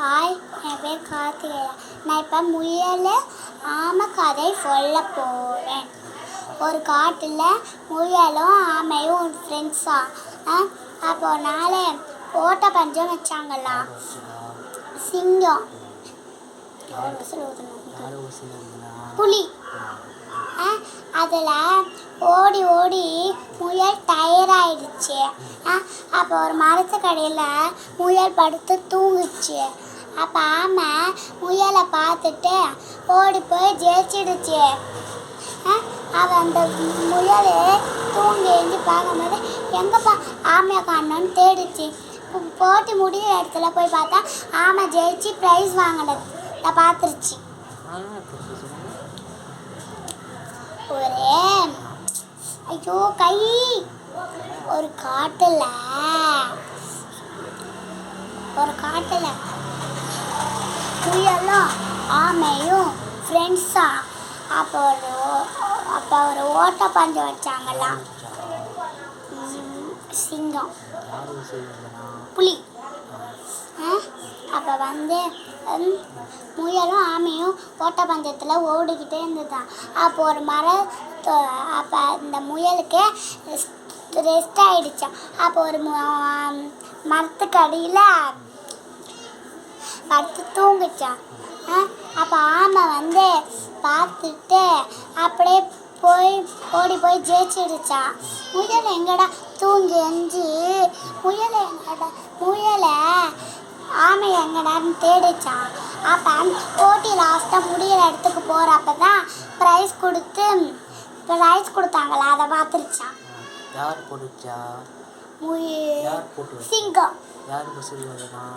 Hi, என் பேர் கார்த்திகேயா. நான் இப்போ முயல் ஆமை கதை சொல்ல போகிறேன். ஒரு காட்டில் முயலும் ஆமையும் ஒரு ஃப்ரெண்ட்ஸா. அப்போ ஒரு நாள் ஓட்ட பஞ்சம் வச்சாங்களா. சிங்கம், புலி, அதில் ஓடி ஓடி முயல் டயர்டாயிடுச்சு. அப்போ ஒரு மரத்துக்கடியில் முயல் படுத்து தூங்குச்சு. அப்போ ஆமை முயலை பார்த்துட்டு ஓடி போய் ஜெயிச்சிடுச்சு. அவள் அந்த முயல் தூங்கி எழுந்து பார்க்கும்போது எங்கேப்பா ஆமையை காணோன்னு தேடிச்சு. போட்டி முடிகிற இடத்துல போய் பார்த்தா ஆமை ஜெயிச்சு ப்ரைஸ் வாங்கினதை பார்த்துருச்சு. ஒரே ஐயோ கை ஒரு காட்டில் முயலும் ஆமையும் ஃப்ரெண்ட்ஸா. அப்போ ஒரு ஓட்ட பஞ்சம் வச்சாங்களாம். சிங்கம், புலி. அப்போ முயலும் ஆமையும் ஓட்ட பஞ்சத்தில் ஓடிக்கிட்டே இருந்ததுதான். அப்போ ஒரு அப்போ இந்த முயலுக்கு ரெஸ்ட் ஆகிடுச்சான். அப்போ ஒரு மரத்துக்கு அடியில் படுத்து தூங்குச்சான். அப்போ ஆமை பார்த்துட்டு அப்படியே ஓடி போய் ஜெயிச்சிடுச்சான். முயல் எங்கடா தூங்கி எஞ்சி முயலை ஆமை எங்கடான்னு தேடிச்சான். அப்போ போட்டி லாஸ்ட்டாக முடிகிற இடத்துக்கு போகிறப்ப தான் ப்ரைஸ் கொடுத்தாங்களா, அதை பார்த்துருச்சான். யார் போட்டுச்சா? சிங்கம். யாருக்கு சொல்லுவாங்க?